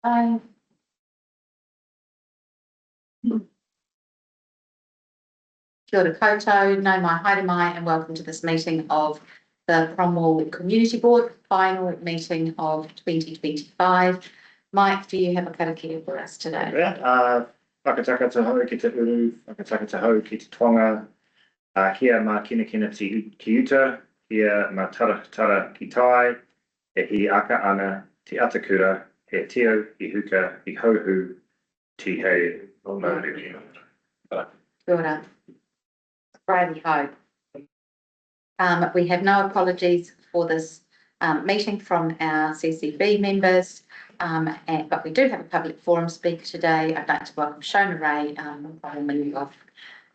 Kia ora koutou, nau mai, haere mai, and welcome to this meeting of the Cromwell Community Board, final meeting of 2025. Mike, do you have a karakia for us today? Yeah, whakataka te hau ki te uru, whakataka te hau ki te tonga, kia ma kina ki uta, kia ma tara ki tai, e hi aka ana te atakura, he teo, i huka, i hauhu, ti hei o Māori. Kia ora. Righty ho. We have no apologies for this meeting from our CCB members, but we do have a public forum speaker today. I'd like to welcome Shona Ray.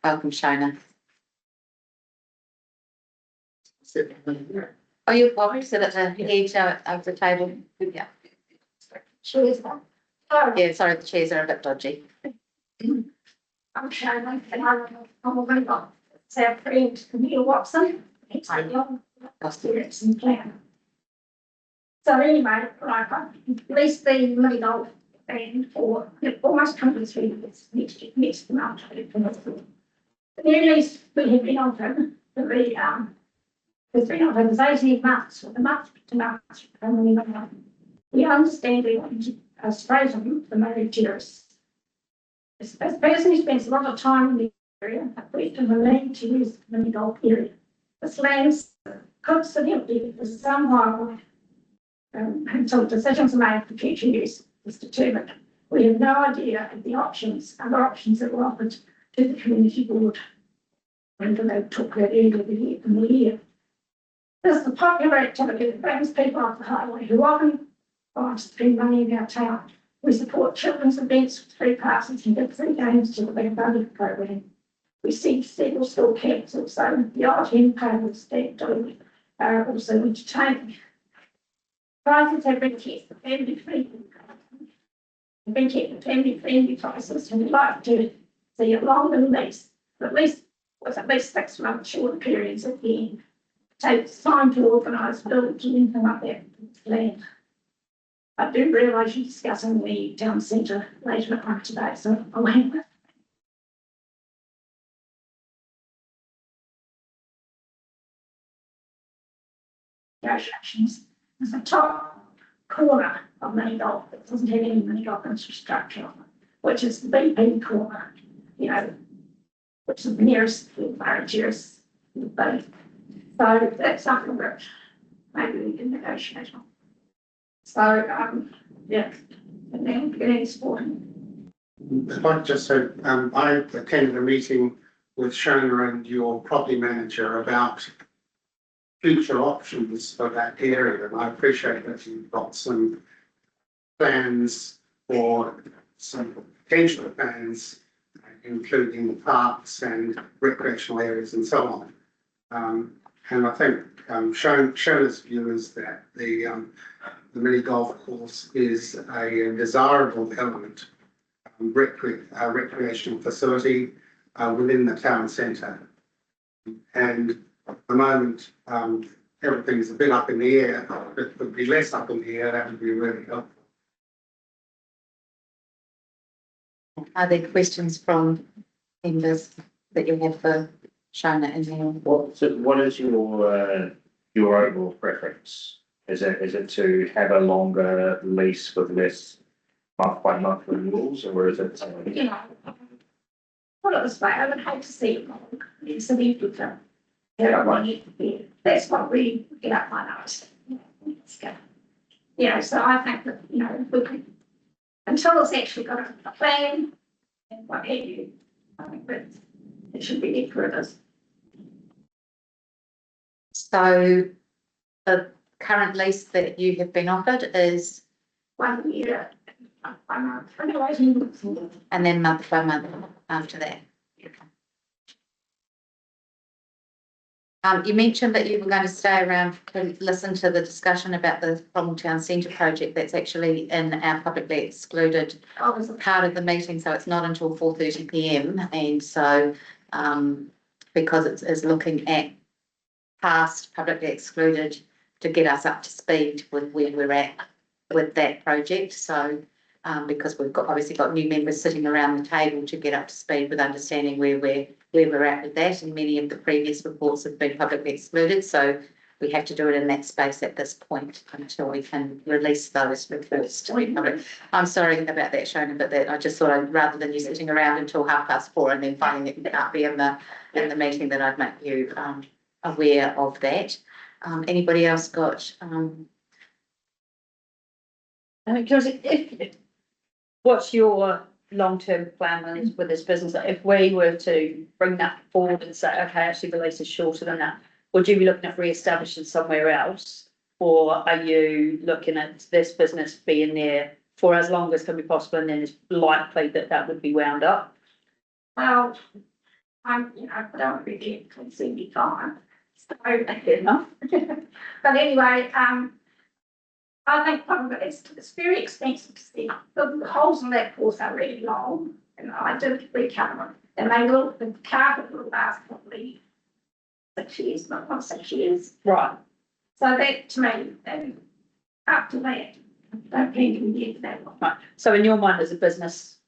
Welcome, Shona. Oh, you're welcome to sit at the edge of the table. Yeah. Cheers. Yeah, sorry, the chairs are a bit dodgy. I'm Shona, and I'm a member. It's our friend Camille Watson. It's a young experience and plan. So anyway, right, I've at least been really old band for almost 23 years. Next month. The earliest we have been on for there's been on for 18 months, with a month to month. We understand we want to spray them the married tourists. This person who spends a lot of time in the area, we can relate to use the mini golf area. This land's constantly for some while until decisions are made for future use is determined. We have no idea of the other options that were offered to the community board when they took that earlier in the year. This is a popular activity that brings people off the highway who often want to spend money in our town. We support children's events with free passes and give free games to the Big Buddy program. We see several school camps also, the odd hen parties that are also entertaining. Prices have been kept for family friendly. Have been kept for family friendly prices, and we'd like to see a longer lease, at least 6 months shorter periods at the end. It takes time to organise, build, and anything like that land. I do realise you're discussing the town centre later on today, so I'll hang with. Negotiations. There's a top corner of mini golf that doesn't have any mini golf infrastructure on it, which is the BP corner, which is the nearest managers. So that's something that maybe we can negotiate on. So yeah, and then getting sporting. I'd like just say I attended a meeting with Shona and your property manager about future options for that area, and I appreciate that you've got some plans or some potential plans, including the parks and recreational areas and so on. And I think Shona's view is that the mini golf course is a desirable element, recreational facility within the town centre. And at the moment, everything's a bit up in the air. If it would be less up in the air, that would be really helpful. Are there questions from members that you have for Shona and Neil? What is your overall preference? Is it to have a longer lease with less month by month renewals, or is it? Put it this way, I would hate to see it long. It's a big difference. That's what we get up my nose. So I think that, we could, until it's actually got a plan and what have you, I think that it should be there for others. So the current lease that you have been offered is 1 year, 1 month, and then month by month after that. You mentioned that you were going to stay around to listen to the discussion about the Cromwell Town Centre project that's actually in our publicly excluded part of the meeting, so it's not until 4:30 p.m. And so because it is looking at past publicly excluded to get us up to speed with where we're at with that project. So because we've obviously got new members sitting around the table to get up to speed with understanding where we're at with that, and many of the previous reports have been publicly excluded, so we have to do it in that space at this point until we can release those reports to the public. I'm sorry about that, Shona, but that I just thought rather than you sitting around until 4:30 and then finding that you can't be in the meeting, that I'd make you aware of that. Anybody else got Because what's your long-term plan with this business? If we were to bring that forward and say, okay, actually the lease is shorter than that, would you be looking at re-establishing somewhere else? Or are you looking at this business being there for as long as can be possible, and then it's likely that that would be wound up? Well, I don't really completely fine. So, Fair enough. but anyway, I think probably it's very expensive to see. The holes in that course are really long, and I did recover them. And the carpet will last probably 6 years, not 6 years. Right. So that to me, after that, don't think we get that long. Right. So in your mind as a business,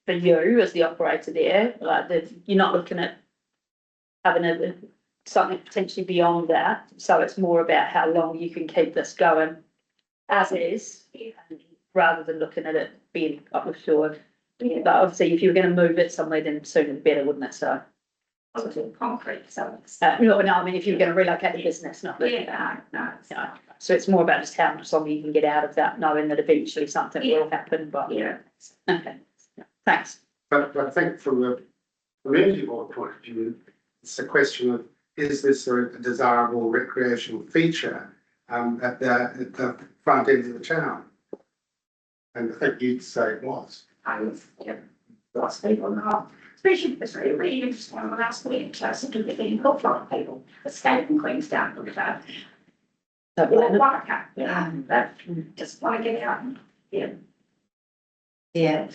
for you as the operator there, like you're not looking at having something potentially beyond that. So it's more about how long you can keep this going as is, rather than looking at it being up the shore. Yeah. But obviously, if you were going to move it somewhere, then sooner the better, wouldn't it? So, Concrete, so it's, no, I mean, if you were going to relocate the business, not that. yeah, no, No. So it's more about just how much longer you can get out of that, knowing that eventually something will happen. But yeah. okay, thanks. But I think from the community board point of view, it's a question of, is this a desirable recreational feature at the front end of the town? And I think you'd say it was. I was, lots of people know, especially if it's really interesting when last week, so I said to the thing, a lot of people escape from Queenstown, but that just want to get out and, Yeah,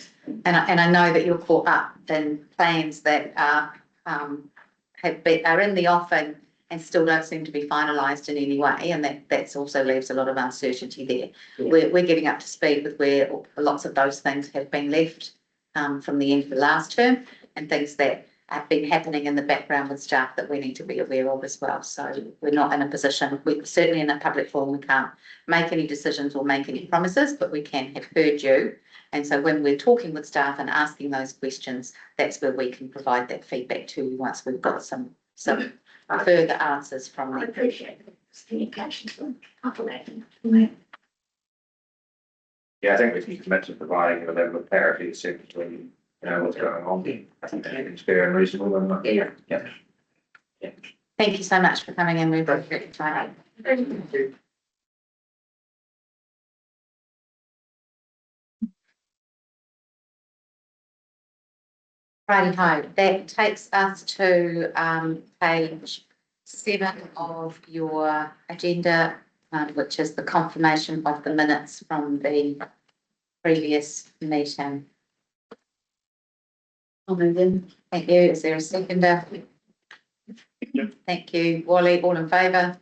and I know that you're caught up in plans that are are in the offing and still don't seem to be finalised in any way, and that's also leaves a lot of uncertainty there. Yeah. We're getting up to speed with where lots of those things have been left from the end of the last term, and things that have been happening in the background with staff that we need to be aware of as well. So we're not in a position, we're certainly in a public forum, we can't make any decisions or make any promises, but we can have heard you. And so when we're talking with staff and asking those questions, that's where we can provide that feedback to you once we've got some further answers from I them. appreciate the communication from that. Yeah, I think we can commit to providing a level of clarity essentially, what's going on. I think it's fair and reasonable and not. Yeah. Yeah. Thank you so much for coming in. We appreciate your time. Righty ho, that takes us to page 7 of your agenda, which is the confirmation of the minutes from the previous meeting. I'll move in. Thank you. Is there a seconder? Thank you. Wally, all in favour?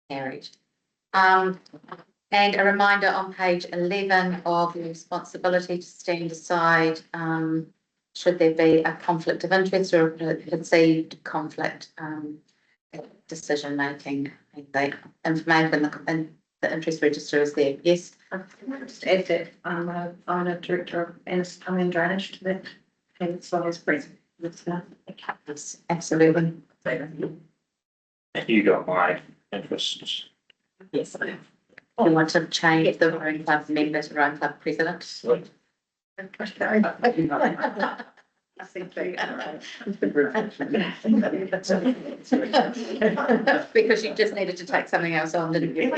Carried. And a reminder on page 11 of the responsibility to stand aside should there be a conflict of interest or a perceived conflict decision making. The information in the interest register is there. Yes. Just add that I'm a director of and drainage to that, and so I was present. Yes, absolutely. You got my interests. Yes, I have. You want to change the Rowing Club member to Rowing Club president? I think they. Because you just needed to take something else on, didn't you?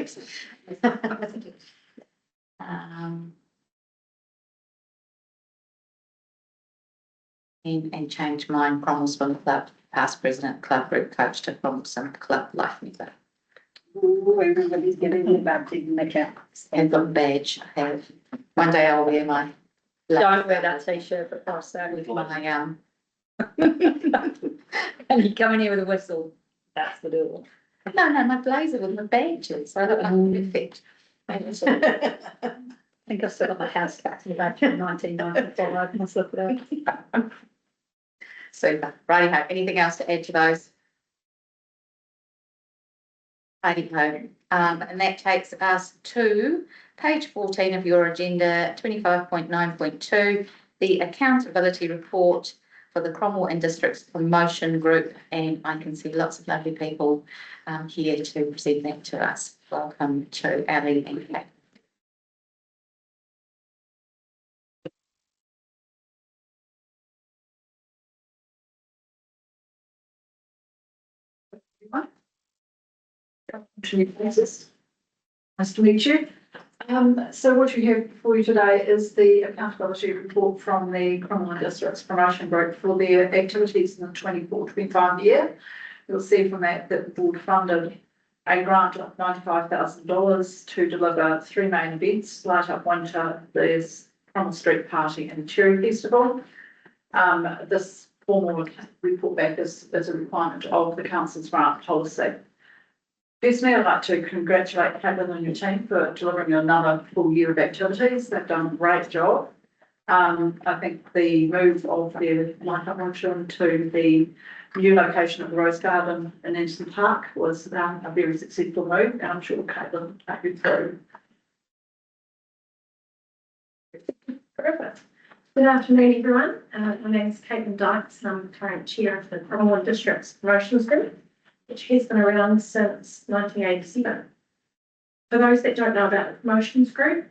And change mine, Cromwell Swim Club, past president, club group coach to Cromwell Swim Club life member. Everybody's getting about taking the cap. And got badge. I have. One day I'll wear my. Don't wear that t-shirt, but pass that With with my and you come in here with a whistle. That's the deal. no, my blazer with my badges. So I look like perfect. think I've still got my house tax in about 1994, I must look it up. Super, righty ho, anything else to add to those? Righty ho, and that takes us to page 14 of your agenda, 25.9.2, the accountability report for the Cromwell and Districts Promotion Group, and I can see lots of lovely people here to present that to us. Welcome to Ali and Kate. Nice to meet you. So what you have before you today is the accountability report from the Cromwell Districts Promotion Group for their activities in the 24-25 year. You'll see from that the board funded a grant of $95,000 to deliver 3 main events: Light Up Winter, there's Cromwell Street Party and Cherry Festival. This formal report back is a requirement of the council's grant policy. Personally, I'd like to congratulate Caitlin and your team for delivering another full year of activities. They've done a great job. I think the move of their Light Up Winter to the new location at the Rose Garden in Anderson Park was a very successful move, and I'm sure Caitlin will take you through. Perfect. Good afternoon, everyone. My name is Caitlin Dykes, and I'm the current chair of the Cromwell Districts Promotions Group, which has been around since 1987. For those that don't know about the Promotions Group,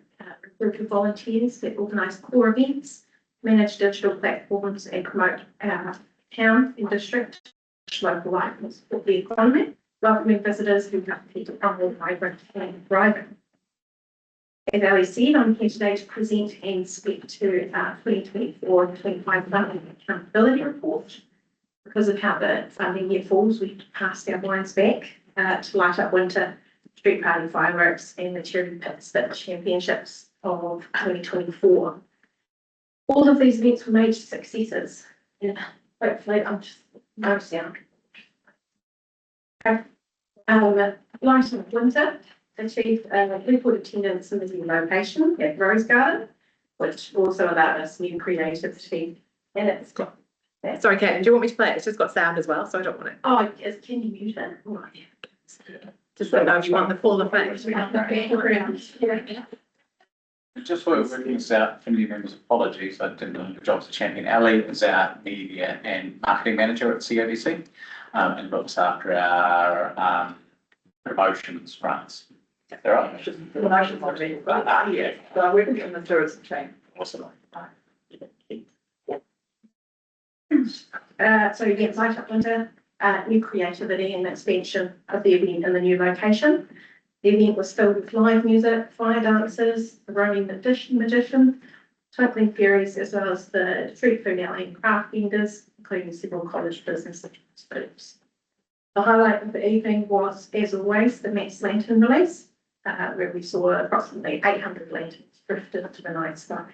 we're a group of volunteers that organise core events, manage digital platforms, and promote our town and district local life and support the economy, welcoming visitors who come to Cromwell vibrant and thriving. As Ali said, I'm here today to present and speak to our 2024-25 funding accountability report. Because of how the funding year falls, we cast our minds back to Light Up Winter, Street Party Fireworks, and the Cherry Pit Spit Championships of 2024. All of these events were major successes, and hopefully I'm just no sound. Okay. Light Up Winter achieved a record attendance in the new location at Rose Garden, which also allowed us new creativity, and it's got. Sorry, Kate, do you want me to play it? It's just got sound as well, so I don't want it. Oh, yes, can you mute it? Oh, yeah. Just so know if you want the full effect. Just for working this out, committee members, apologies, I didn't do the job as a champion. Ali is our media and marketing manager at CODC, and looks after our promotions fronts. There are. Promotions are being, yeah, so we're in the tourism chain. Awesome. So again, Light Up Winter, new creativity and expansion of the event in the new location. The event was filled with live music, fire dancers, the roaming magician, twinkling fairies, as well as the street food alley and craft vendors, including several college business groups. The highlight of the evening was, as always, the Mass Lantern release, where we saw approximately 800 lanterns drifted into the night sky.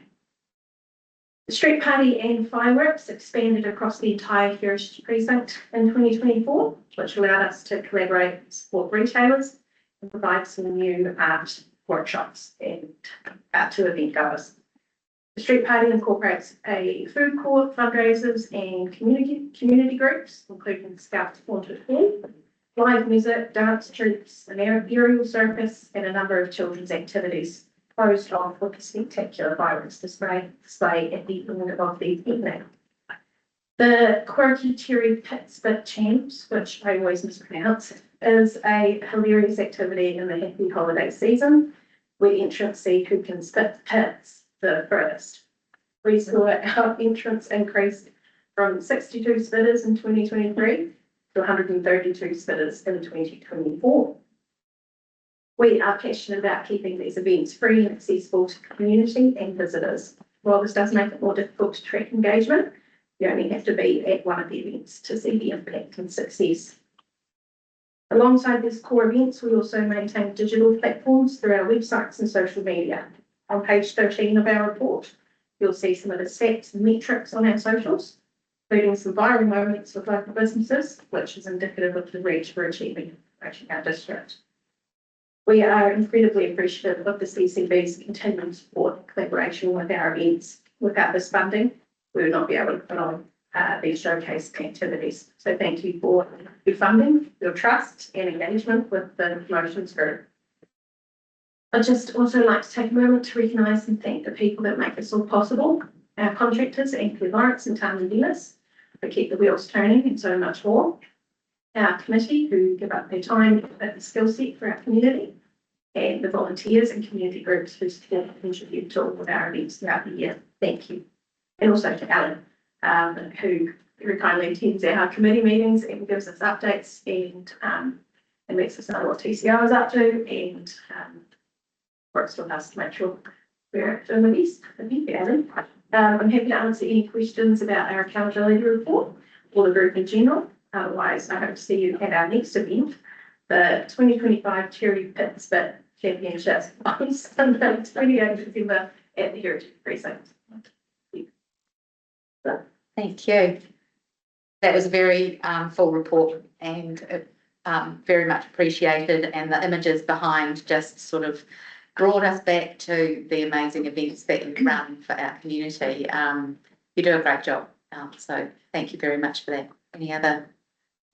The street party and fireworks expanded across the entire Heritage Precinct in 2024, which allowed us to collaborate and support retailers and provide some new art workshops and to event goers. The street party incorporates a food court, fundraisers, and community groups, including Scouts Haunted Hall, live music, dance troupes, an aerial circus, and a number of children's activities, closed off with a spectacular fireworks display at the end of the evening. The quirky Cherry Pit Spit Champs, which I always mispronounce, is a hilarious activity in the happy holiday season, where entrants see who can spit pits the furthest. We saw our entrants increase from 62 spitters in 2023 to 132 spitters in 2024. We are passionate about keeping these events free and accessible to community and visitors. While this does make it more difficult to track engagement, you only have to be at one of the events to see the impact and success. Alongside these core events, we also maintain digital platforms through our websites and social media. On page 13 of our report, you'll see some of the stats and metrics on our socials, including some viral moments with local businesses, which is indicative of the reach we're achieving in our district. We are incredibly appreciative of the CCB's continuing support and collaboration with our events. Without this funding, we would not be able to put on these showcase activities. So thank you for your funding, your trust and engagement with the promotions group. I'd just also like to take a moment to recognise and thank the people that make this all possible. Our contractors, Anthony Lawrence and Tanya Dennis, who keep the wheels turning and so much more. Our committee who give up their time and the skill set for our community. And the volunteers and community groups who support and contribute to all of our events throughout the year. Thank you. And also to Alan, who very kindly attends our committee meetings and gives us updates and lets us know what TCO is up to and works with us to make sure we're doing the best. Thank you, Alan. I'm happy to answer any questions about our accountability report or the group in general. Otherwise, I hope to see you at our next event, the 2025 Charity Pits Bit Championships on Sunday, 28th December at the Heritage Precinct. Thank you. That was a very full report and very much appreciated, and the images behind just sort of brought us back to the amazing events that you run for our community. You do a great job, so thank you very much for that. Any other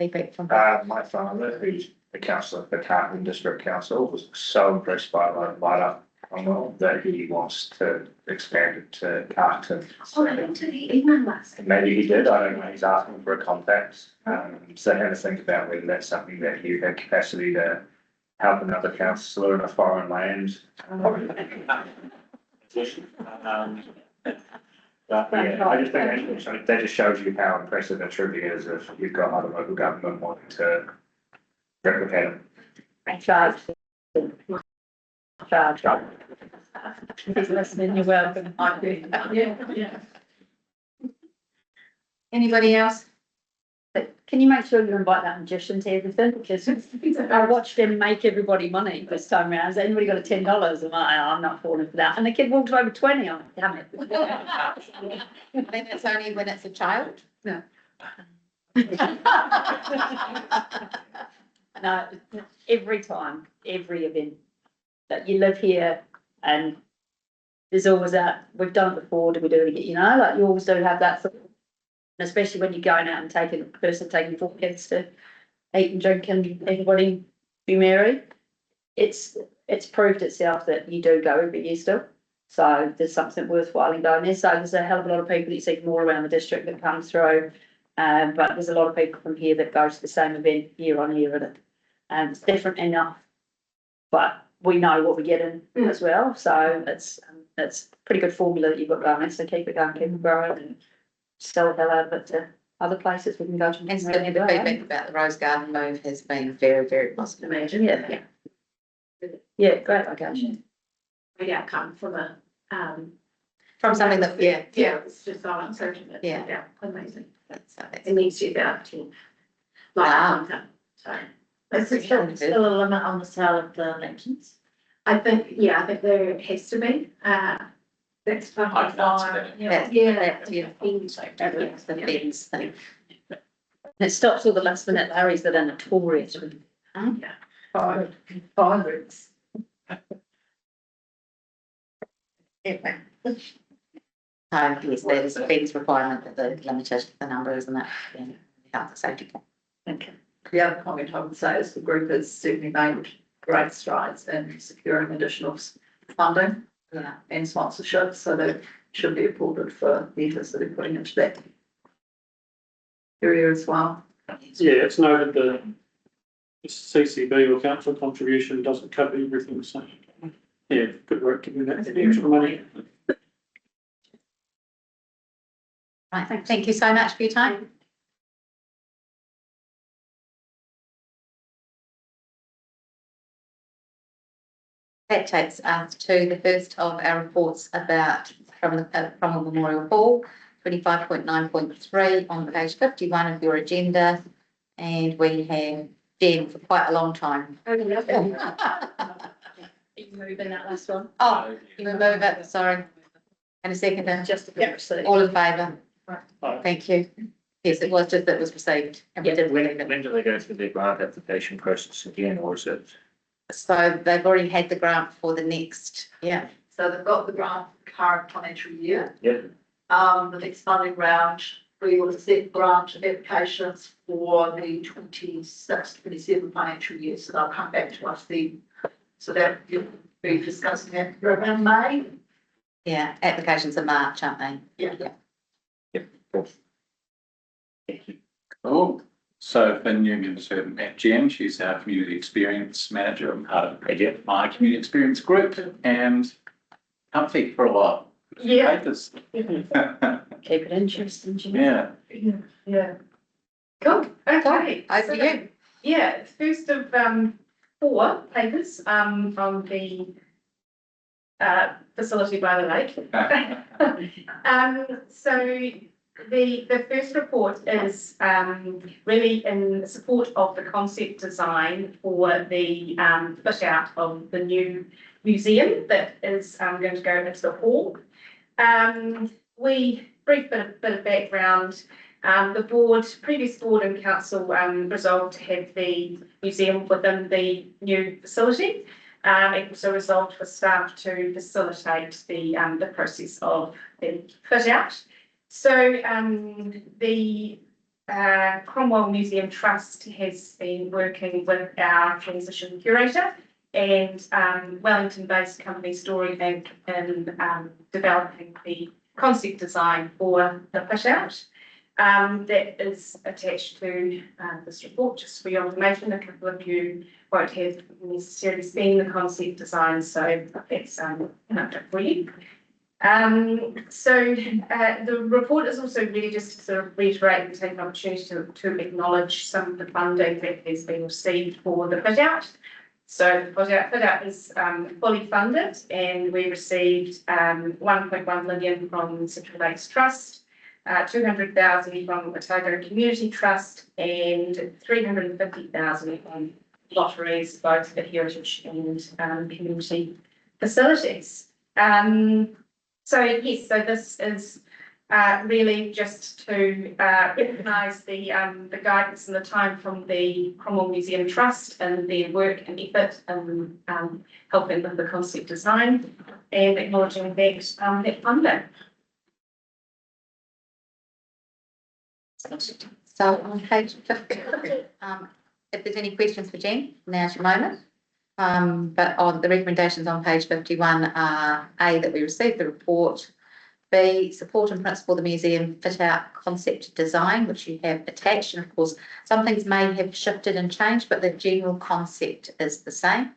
feedback from My father, who's the councillor for Carlton District Council, was so impressed by the light-up Cromwell that he wants to expand it to Carlton. Oh, I went to the email last. Maybe he did, I don't know, he's asking for a contact. So have a think about whether that's something that you have capacity to help another councillor in a foreign land. But yeah, I just think that just shows you how impressive it truly is if you've got other local government wanting to replicate it. Charge. If he's listening, you're welcome. Yeah. anybody else? But can you make sure you invite that magician to everything? Because I watched him make everybody money this time round. Has anybody got a $10? I'm like, I'm not falling for that. And the kid walks over 20. I'm like, damn it. I think it's only when it's a child. No, every time, every event that you live here, and there's always that, we've done it before, do we do it again? You know, like you always do have that sort of, and especially when you're going out and taking 4 kids to eat and drink and everybody be merry. It's proved itself that you do go every year still. So there's something worthwhile in going there. So there's a hell of a lot of people that you see from all around the district that come through. But there's a lot of people from here that go to the same event year on year at it. And it's different enough, but we know what we're getting as well. So it's pretty good formula that you've got going. So keep it going, keep it growing, and sell the hell out of it to other places we can go to. And certainly the feedback about the Rose Garden move has been very, very positive. Imagine, yeah. Yeah, great location. Great outcome from a, From something that, yeah. it's just so uncertain. Yeah. Amazing. So that's It needs to be about to like Wow. content, so. Is there still a limit on the sale of the lanterns? I think there has to be, that's I've answered that. Yeah. Yeah. That's the fence thing. And it stops all the last minute Larrys that are notorious. Fireworks. Anyway. Yes, there's a fence requirement that the limited the number, isn't it? Yeah, health and safety. Okay. The other comment I would say is the group has certainly made great strides in securing additional funding Yeah. and sponsorship, so that should be applauded for the efforts that they're putting into that area as well. Yeah, it's noted that the CCB or council contribution doesn't cover everything, so yeah, good work giving that extra money. Right, thank you so much for your time. That takes us to the first of our reports about from the Memorial Hall, 25.9.3 on page 51 of your agenda. And we have Jen for quite a long time. You can move in that last one. Oh, you will move it, sorry. And a second, Just to get received. all in favour? Aye. Thank you. Yes, it was just that it was received and we didn't receive it. When do they go through their grant application process again, or is it? So they've already had the grant for the next, yeah, So they've got the grant for the current financial year. Yep. The next funding round, we will accept grant applications for the 26-27 financial year, so they'll come back to us then. So that you'll be discussing that around May. yeah, applications are March, aren't they? Yeah. Cool. So for new members who haven't met Jen, she's our community experience manager and part of my community experience group, and comfy for a while. Yeah. Papers. Keep it interesting, do you know? Yeah. Yeah. Cool, okay. Over to you. Yeah, first of 4 papers from the facility by the lake. So the first report is really in support of the concept design for the fit out of the new museum that is going to go into the hall. Brief bit of background. The previous board and council resolved to have the museum within the new facility. It also resolved for staff to facilitate the process of the fit out. So the Cromwell Museum Trust has been working with our transition curator and Wellington-based company Story Bank in developing the concept design for the fit out. That is attached to this report, just for your information. A couple of you won't have necessarily seen the concept design, so that's an update for you. The report is also really just to sort of reiterate and take an opportunity to acknowledge some of the funding that has been received for the fit out. So the fit out is fully funded, and we received 1.1 million from Central Lakes Trust, 200,000 from Otago Community Trust, and 350,000 from lotteries, both the heritage and community facilities. So this is really just to recognise the guidance and the time from the Cromwell Museum Trust and their work and effort in helping with the concept design, and acknowledging that funding. So on page 50, if there's any questions for Jen, now's your moment. But on the recommendations on page 51 are A, that we received the report, B, support in principle the museum fit out concept design, which you have attached, and of course some things may have shifted and changed, but the general concept is the same.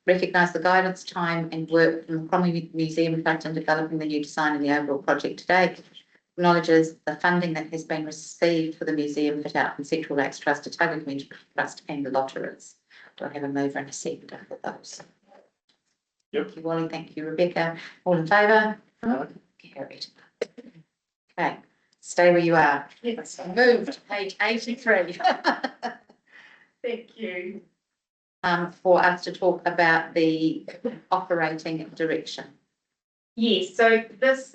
Recognise the guidance, time and work from the Cromwell Museum Trust in developing the new design and the overall project today. Acknowledges the funding that has been received for the museum fit out from Central Lakes Trust, Otago Community Trust and the lotteries. Do I have a mover and a seconder for those? Yep. Thank you, Wally. Thank you, Rebecca. All in favour? Carried. Okay, stay where you are. Yes. Move to page 83. Thank you. For us to talk about the operating direction. Yes, so this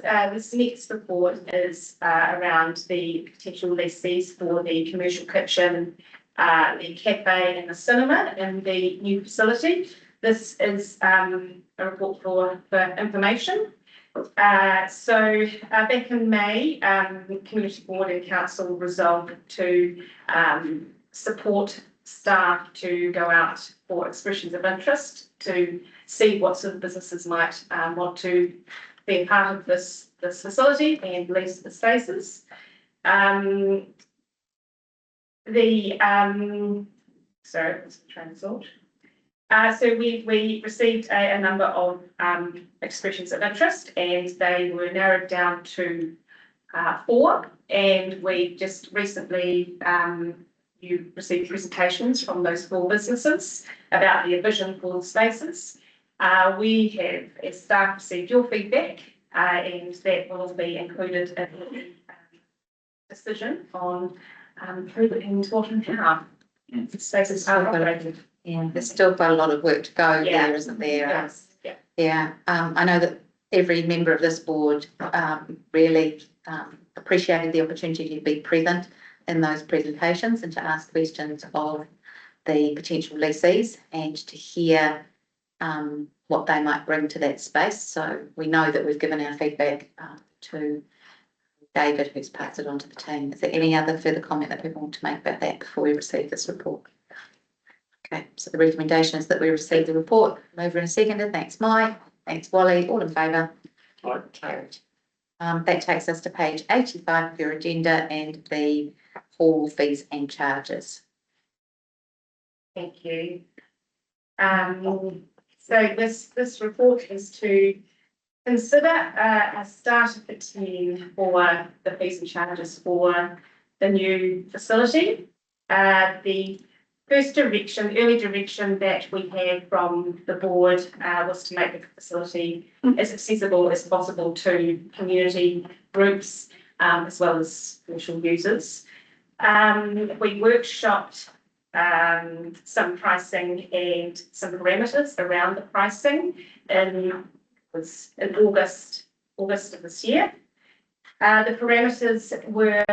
next report is around the potential lessees for the commercial kitchen, the cafe and the cinema in the new facility. This is a report for information. So back in May, Community Board and Council resolved to support staff to go out for expressions of interest to see what sort of businesses might want to be a part of this facility and lease the spaces. Sorry, let's try and sort. So we received a number of expressions of interest, and they were narrowed down to 4. And we just recently you received presentations from those 4 businesses about their vision for the spaces. We have, as staff, received your feedback, and that will be included in the decision on who and what and how spaces are operated. Yeah, there's still quite a lot of work to go there, isn't there? Yes. Yeah. Yeah, I know that every member of this board really appreciated the opportunity to be present in those presentations and to ask questions of the potential lessees and to hear what they might bring to that space. So we know that we've given our feedback to David, who's passed it on to the team. Is there any other further comment that people want to make about that before we receive this report? Okay, so the recommendation is that we receive the report. Mover and seconded. Thanks, Mike. Thanks, Wally. All in favour? Aye. Carried. That takes us to page 85 of your agenda and the hall fees and charges. Thank you. So this report is to consider a starter for team for the fees and charges for the new facility. The first direction, early direction that we had from the board was to make the facility as accessible as possible to community groups as well as commercial users. We workshopped some pricing and some parameters around the pricing in August of this year. The parameters were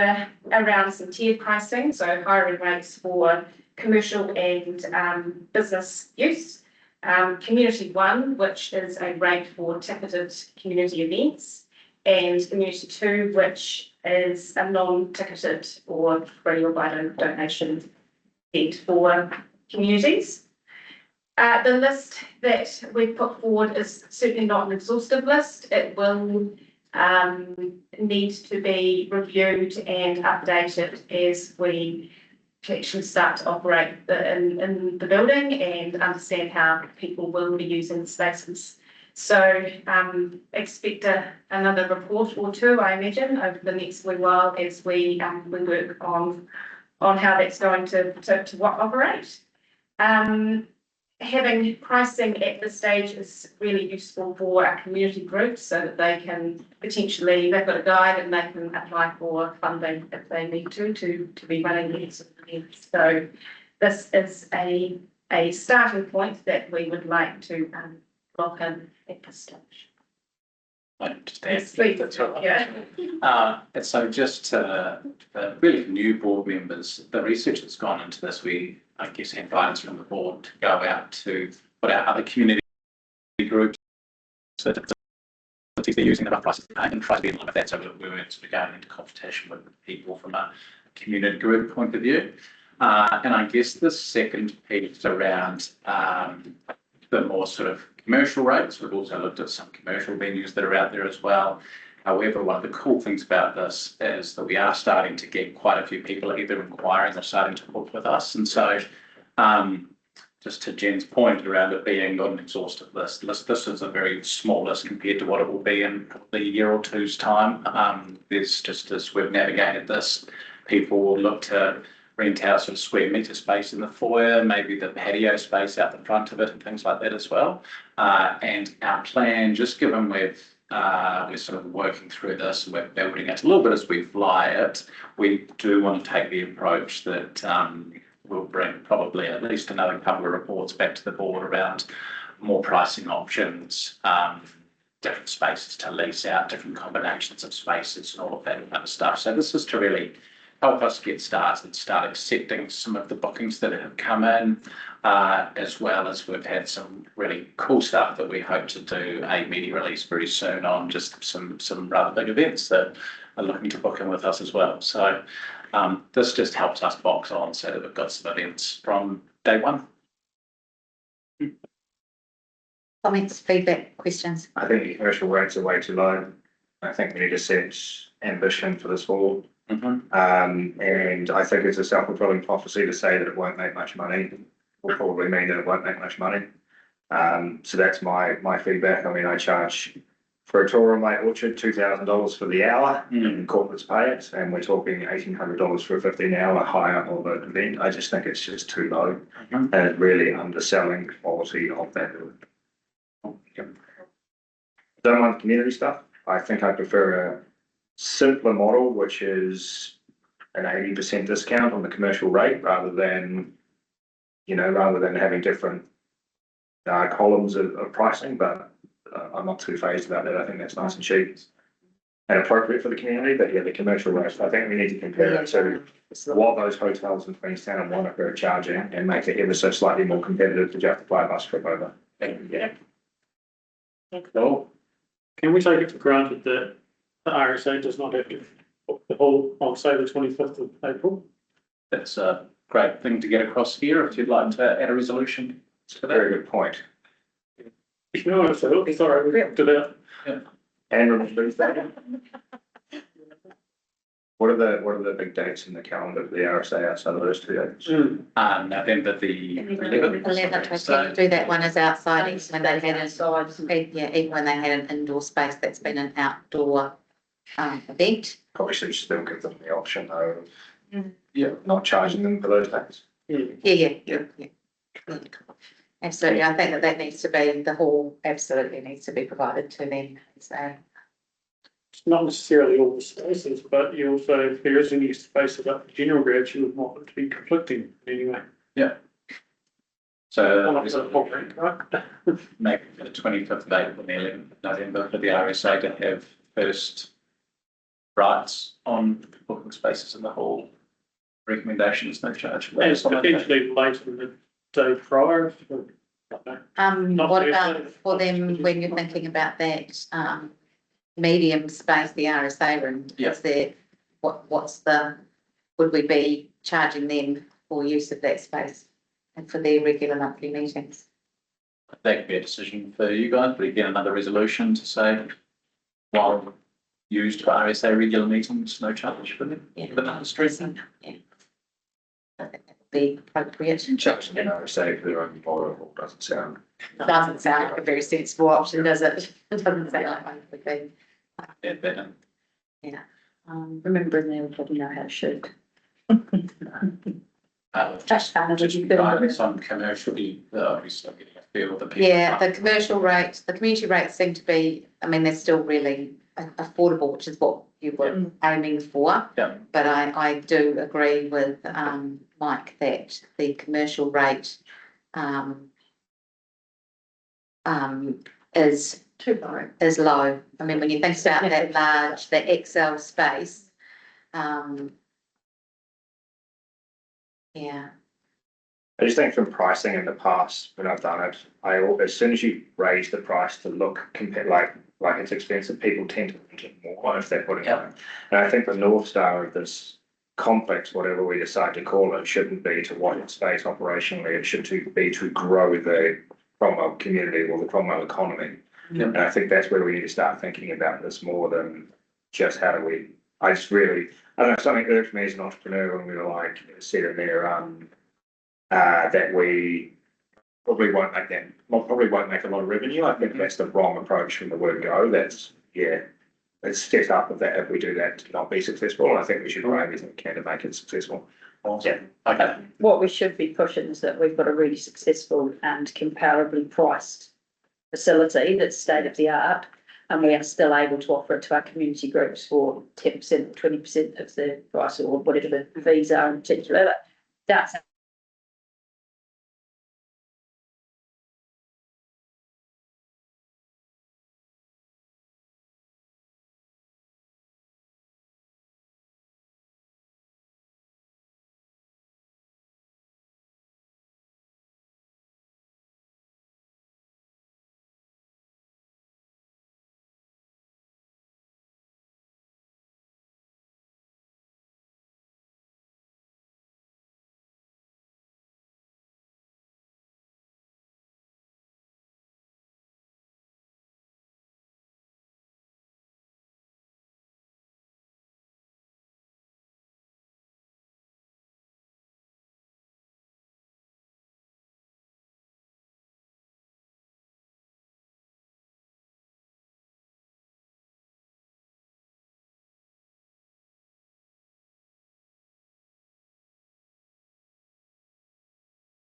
around some tiered pricing, so higher rates for commercial and business use. Community 1, which is a rate for ticketed community events, and Community 2, which is a non-ticketed or free or by donation event for communities. The list that we've put forward is certainly not an exhaustive list. It will need to be reviewed and updated as we actually start to operate in the building and understand how people will be using the spaces. So expect another report or two, I imagine, over the next wee while as we work on how that's going to operate. Having pricing at this stage is really useful for our community groups so that they can potentially, they've got a guide and they can apply for funding if they need to be running these events. So this is a starting point that we would like to lock in at this stage. Just add, that's all right. And so just really for new board members, the research that's gone into this, we, I guess, had guidance from the board to go out to put out other community groups that they're using the rough prices and try to be in line with that, so that we weren't sort of going into competition with people from a community group point of view. And I guess the second piece around the more sort of commercial rates. We've also looked at some commercial venues that are out there as well. However, one of the cool things about this is that we are starting to get quite a few people either inquiring or starting to book with us. And so just to Jen's point around it being not an exhaustive list, this is a very small list compared to what it will be in probably a year or two's time. There's just, as we've navigated this, people will look to rent out sort of square metre space in the foyer, maybe the patio space out the front of it and things like that as well. And our plan, just given we're sort of working through this and we're building it a little bit as we fly it, we do want to take the approach that we'll bring probably at least another couple of reports back to the board around more pricing options, different spaces to lease out, different combinations of spaces and all of that kind of stuff. So this is to really help us get started, start accepting some of the bookings that have come in, as well as we've had some really cool stuff that we hope to do a media release very soon on, just some rather big events that are looking to book in with us as well. So this just helps us box on so that we've got some events from day one. Comments, feedback, questions? I think the commercial rates are way too low. I think we need to set ambition for this hall. And I think it's a self-fulfilling prophecy to say that it won't make much money will probably mean that it won't make much money. So that's my feedback. I mean, I charge for a tour of my orchard $2,000 for the hour, and corporates pay it, and we're talking $1,800 for a 15-hour hire of an event. I just think it's just too low, and it's really underselling the quality of that. Don't mind community stuff. I think I prefer a simpler model, which is an 80% discount on the commercial rate rather than having different columns of pricing. But I'm not too phased about that. I think that's nice and cheap. and appropriate for the community, but yeah, the commercial rates, I think we need to compare it to what those hotels in Queenstown and Wanaka are charging and make it ever so slightly more competitive to justify a bus trip over. Yeah. Cool. Can we take it for granted that the RSA does not have to book the whole on, say, the 25th of April? That's a great thing to get across here, if you'd like to add a resolution It's a very good point. No, so, sorry, we looked it out. And remember that. What are the big dates in the calendar of the RSA outside of those 2 dates? November the 11th. 11th, I can do that one as outside, even when they had even when they had an indoor space, that's been an outdoor event. Probably should still give them the option though of Yeah. not charging them for those days. Yeah. Absolutely, I think that needs to be, the hall absolutely needs to be provided to them, so. It's not necessarily all the spaces, but you also, if there is any spaces up for general grads, you would want it to be conflicting anyway. So Not for the whole thing, right? maybe for the 25th of April and the 11th of November for the RSA to have first rights on booking spaces in the hall. Recommendations, no charge. And it's potentially later in the day prior. Not What Thursday. about for them, when you're thinking about that, medium space, the RSA room? Yeah. Is there, what's the, would we be charging them for use of that space and for their regular monthly meetings? That could be a decision for you guys, but again, another resolution to say, while used for RSA regular meetings, no charge for them. Yeah. For the street. Yeah. I think that would be appropriate. Charging an RSA for their own employer doesn't sound. Doesn't sound like a very sensible option, does it? It doesn't sound like one would be. Yeah, better. Remembering they will probably know how to shoot. Just Just guidance on commercially, obviously getting a feel of the people. Yeah, the commercial rate, the community rates seem to be, I mean, they're still really affordable, which is what you were aiming for. Yeah. But I do agree with Mike that the commercial rate is Too low. is low. I mean, when you think about that large, the XL space, yeah. I just think from pricing in the past, when I've done it, as soon as you raise the price to look like it's expensive, people tend to want it more if they're putting it on. And I think the North Star of this complex, whatever we decide to call it, shouldn't be to watch its space operationally. It should be to grow the Cromwell community or the Cromwell economy. Yeah. And I think that's where we need to start thinking about this more than just how do we, I don't know, something irked me as an entrepreneur when we were like, said in there, that we probably won't make a lot of revenue. I think that's the wrong approach from the word go. That's, it's set up of that if we do that to not be successful. I think we should try everything we can to make it successful. Awesome. Okay. What we should be pushing is that we've got a really successful and comparably priced facility that's state of the art, and we are still able to offer it to our community groups for 10%, 20% of the price or whatever the fees are in particular. That's